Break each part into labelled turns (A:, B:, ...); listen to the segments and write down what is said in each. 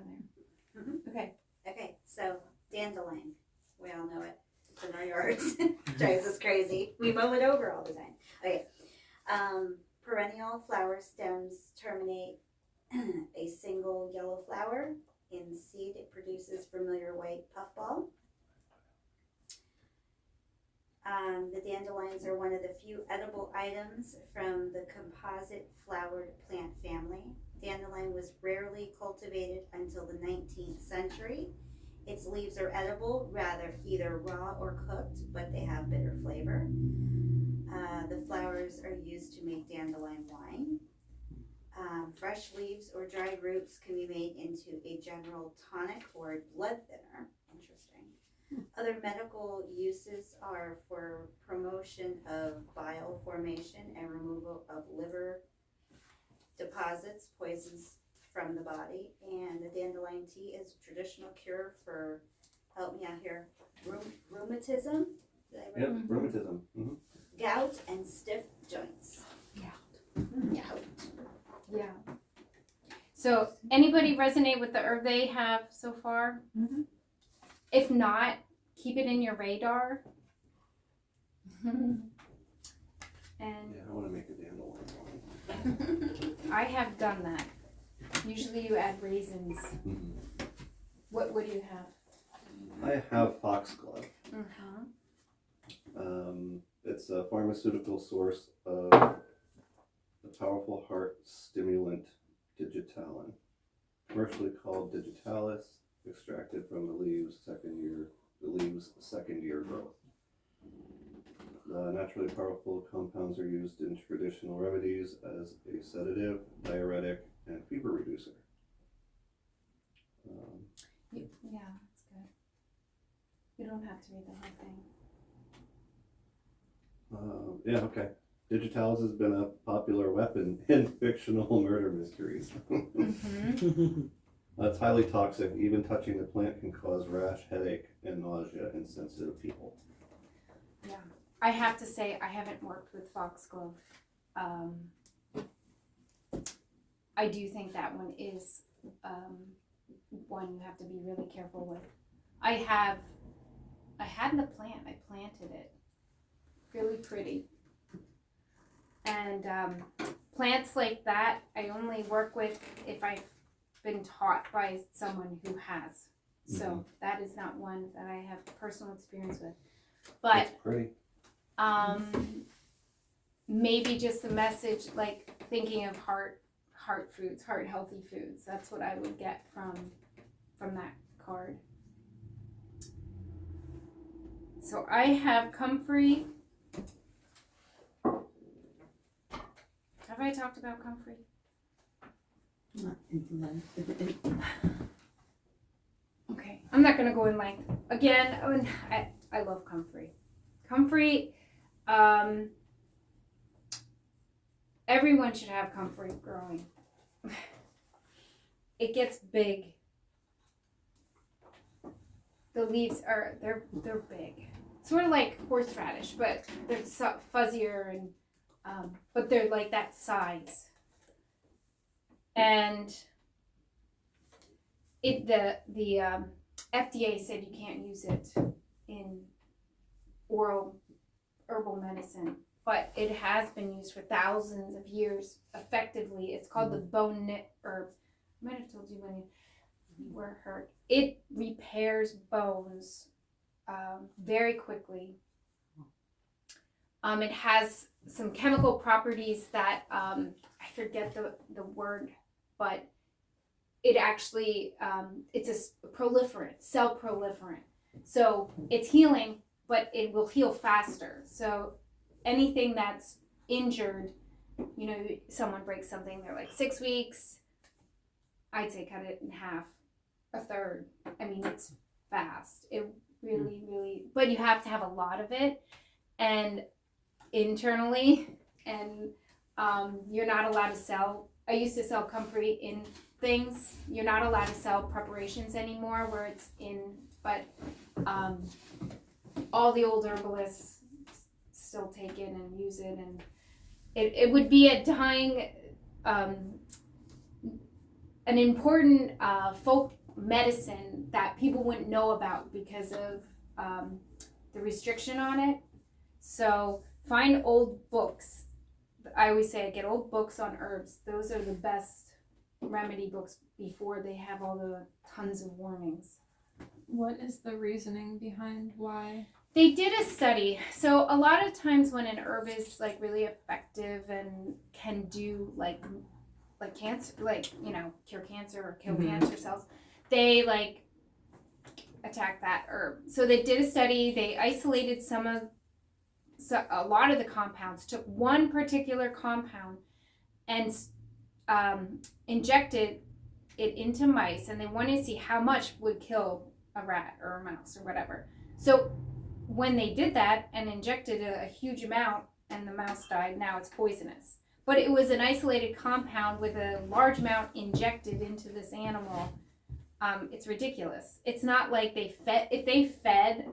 A: down there.
B: Mm-hmm.
A: Okay.
B: Okay, so dandelion. We all know it. It's in our yards. Drives us crazy. We mow it over all the time. Okay. Perennial flower stems terminate a single yellow flower. In seed, it produces familiar white puffball. The dandelions are one of the few edible items from the composite flowered plant family. Dandelion was rarely cultivated until the 19th century. Its leaves are edible, rather either raw or cooked, but they have bitter flavor. The flowers are used to make dandelion wine. Fresh leaves or dried roots can be made into a general tonic or a blood thinner. Interesting. Other medical uses are for promotion of bile formation and removal of liver deposits, poisons from the body. And the dandelion tea is a traditional cure for, help me out here, rheumatism.
C: Yep, rheumatism. Mm-hmm.
B: Gout and stiff joints. Gout.
A: Yeah. So, anybody resonate with the herb they have so far?
D: Mm-hmm.
A: If not, keep it in your radar. And
C: Yeah, I want to make a dandelion wine.
A: I have done that. Usually you add raisins.
C: Mm-hmm.
A: What do you have?
C: I have foxglove.
A: Uh-huh.
C: It's a pharmaceutical source of the powerful heart stimulant digitalin, commercially called digitalis, extracted from the leaves' second year growth. The naturally powerful compounds are used in traditional remedies as a sedative, diuretic, and fever reducer.
A: Yeah, that's good. You don't have to read the whole thing.
C: Yeah, okay. Digitalis has been a popular weapon in fictional murder mysteries.
A: Mm-hmm.
C: It's highly toxic. Even touching the plant can cause rash, headache, and nausea in sensitive people.
A: Yeah. I have to say, I haven't worked with foxglove. I do think that one is one you have to be really careful with. I had the plant. I planted it. Really pretty. And plants like that, I only work with if I've been taught by someone who has. So that is not one that I have personal experience with. But
C: It's pretty.
A: Maybe just a message, like thinking of heart foods, heart healthy foods. That's what I would get from that card. So I have comfrey. Have I talked about comfrey? Okay, I'm not gonna go in length. Again, I love comfrey. Comfrey, everyone should have comfrey growing. It gets big. The leaves they're big. Sort of like horseradish, but they're fuzzier and but they're like that size. And the FDA said you can't use it in oral herbal medicine, but it has been used for thousands of years effectively. It's called the bone knit herb. I might have told you when you were hurt. It repairs bones very quickly. It has some chemical properties that I forget the word, but it actually it's a proliferant, cell proliferant. So it's healing, but it will heal faster. So anything that's injured, someone breaks something, they're like 6 weeks. I'd say cut it in half, a third. I mean, it's fast. It really, really, but you have to have a lot of it, and internally, and you're not allowed to sell. I used to sell comfrey in things. You're not allowed to sell preparations anymore where it's in, but all the old herbalists still take it and use it, and it would be a dying an important folk medicine that people wouldn't know about because of the restriction on it. So find old books. I always say get old books on herbs. Those are the best remedy books before they have all the tons of warnings.
D: What is the reasoning behind why?
A: They did a study. So a lot of times when an herb is like really effective and can do like cancer, like, you know, cure cancer or kill cancer cells, they like attack that herb. So they did a study. They isolated a lot of the compounds, took one particular compound and injected it into mice, and they wanted to see how much would kill a rat or a mouse or whatever. So when they did that and injected a huge amount and the mouse died, now it's poisonous. But it was an isolated compound with a large amount injected into this animal. It's ridiculous. It's not like if they fed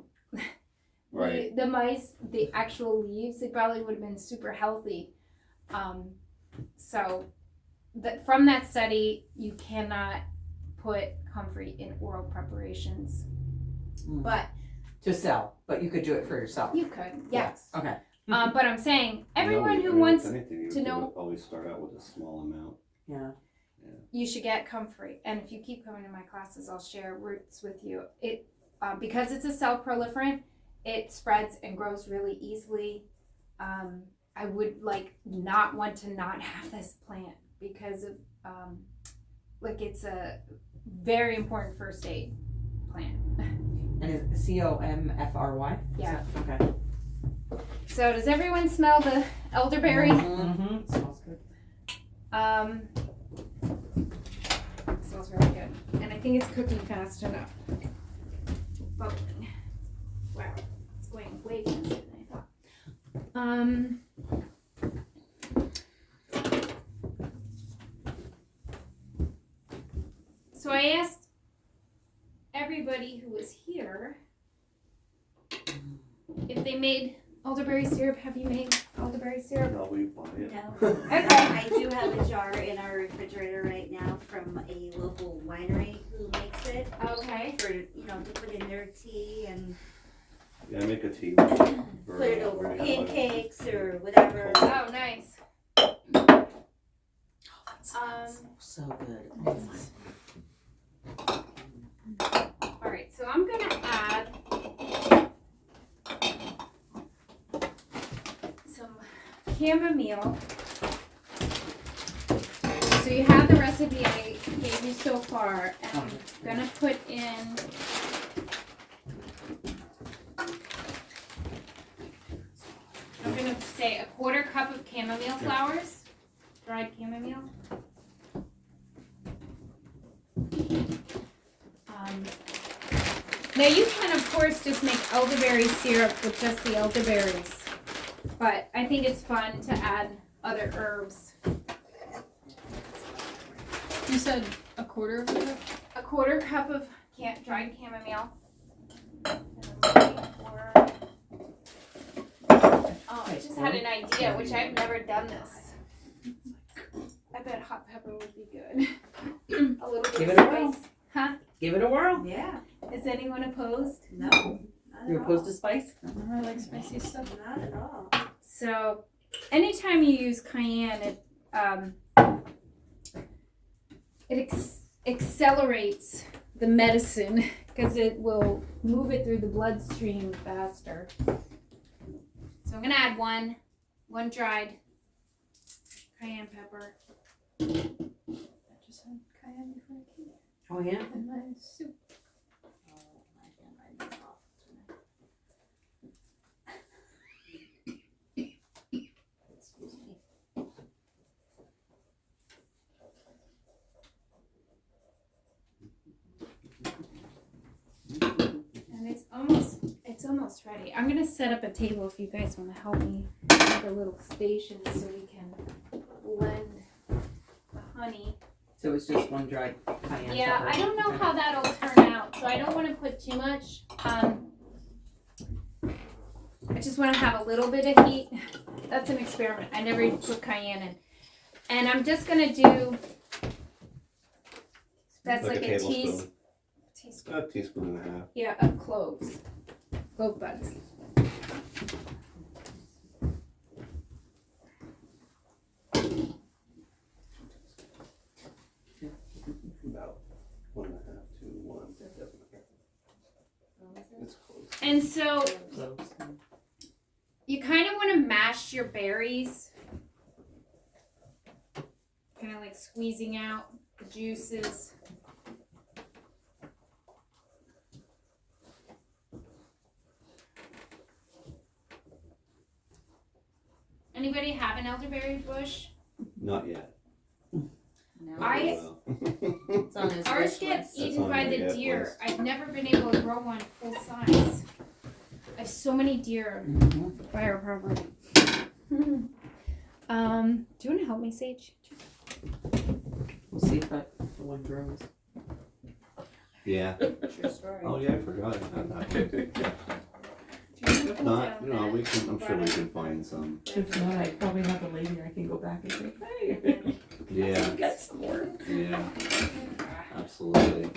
C: Right.
A: the mice the actual leaves, they probably would have been super healthy. So from that study, you cannot put comfrey in oral preparations. But
E: to sell, but you could do it for yourself.
A: you could, yes.
E: Okay.
A: But I'm saying everyone who
C: If
A: wants
C: anything, you
A: to know-
C: would always start out with a small amount.
E: Yeah.
A: you should get comfrey, and if you keep coming to my classes, I'll share roots with you. It because it's a cell proliferant, it spreads and grows really easily. I would not want to not have this plant because of it's a very important first aid plant.
E: And is COMFRY?
A: Yeah.
E: Okay.
A: So does everyone smell the elderberry?
E: Mm-hmm. It smells good.
A: It smells really good, and I think it's cooking fast enough. Bubbling. Wow, it's going way faster than I thought. So I asked everybody who was here if they made elderberry syrup. Have you made elderberry syrup?
C: No, we buy it.
B: No.
A: Okay.
B: I do have a jar in our refrigerator right now from a local winery who makes it
A: Okay.
B: for, to put in their tea and
C: Yeah, I make a tea.
B: put it over pancakes or whatever.
A: Oh, nice.
E: So good. Oh my.
A: All right, so I'm gonna add some chamomile. So you have the recipe I gave you so far, and I'm gonna put in I'm gonna say a 1/4 cup of chamomile flowers, dried chamomile. Now you can of course just make elderberry syrup with just the elderberries, but I think it's fun to add other herbs.
D: You said a 1/4 of it?
A: A 1/4 cup of dried chamomile. And I'm looking for... Oh, I just had an idea, which I've never done this. I bet hot pepper would be good. A little bit
E: Give
A: of
E: it a whirl.
A: spice. Huh?
E: Give it a whirl.
B: Yeah.
A: Is anyone opposed?
B: No. Not
E: You're
B: at
E: opposed
B: all.
E: to spice?
D: I like spicy stuff.
B: Not at all.
A: So, anytime you use cayenne, it accelerates the medicine because it will move it through the bloodstream faster. So I'm gonna add one dried cayenne pepper.
D: I just had cayenne before I came
E: Oh yeah?
D: in my soup.
B: Excuse me.
A: And it's almost ready. I'm gonna set up a table if you guys want to help me make a little station so we can blend the honey.
E: So it's just one dried cayenne
A: Yeah,
E: pepper.
A: I don't know how that'll turn out, so I don't want to put too much. I just want to have a little bit of heat. That's an experiment. I never put cayenne in. And I'm just gonna do That's like, a
C: tablespoon.
A: teaspoon.
C: A teaspoon and a half.
A: Yeah, of cloves. Clove buds.
C: About 1.5 to 1. That doesn't matter. It's close.
A: And so
E: Cloves.
A: you kind of want to mash your berries. Kind of like squeezing out the juices. Anybody have an elderberry bush?
C: Not yet.
D: No.
A: I-
C: Well.
D: It's on his
A: Ours
D: wish
A: get
D: list.
A: eaten
C: on
A: by
C: my
A: the
C: hit
A: deer.
C: list.
A: I've never been able to grow one full size. I have so many deer by our property. Do you want to help me, Sage?
E: We'll see if the one grows.
C: Yeah.
D: True story.
C: Oh yeah, I forgot about that. If not, you know, I'm sure we can find some.
E: If not, I probably have a lady I can go back and say, hey,
C: Yeah.
E: get some more.
C: Yeah. Absolutely.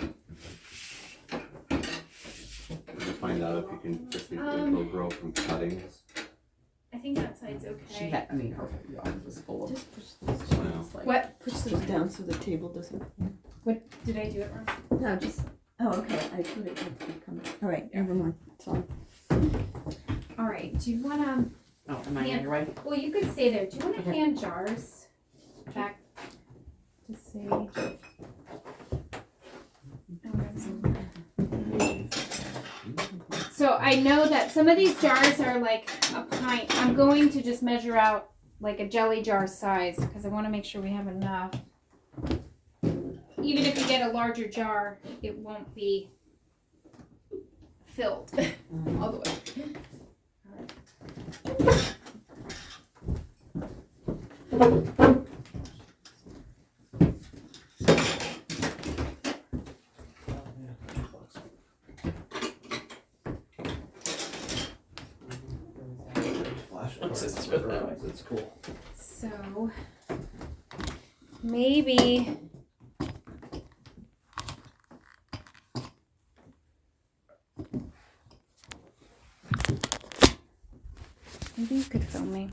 C: We'll find out if you can go grow from cuttings.
A: I think that side's okay.
E: She had, I mean, her yard was full of.
D: Just push those
C: Wow.
D: down, like,
A: What?
D: push those down so the table doesn't.
A: What did I do it wrong?
D: No, just. Oh, okay. I put it like to be coming. All right, never mind. It's on.
A: All right. Do you want to?
E: Oh, am I on your way?
A: Well, you could stay there. Do you want to
E: Okay.
A: hand jars back to Sage? So I know that some of these jars are like a pint. I'm going to just measure out like a jelly jar size because I want to make sure we have enough. Even if you get a larger jar, it won't be filled all the way.
C: Flashcards. It's cool.
A: So maybe you could film me.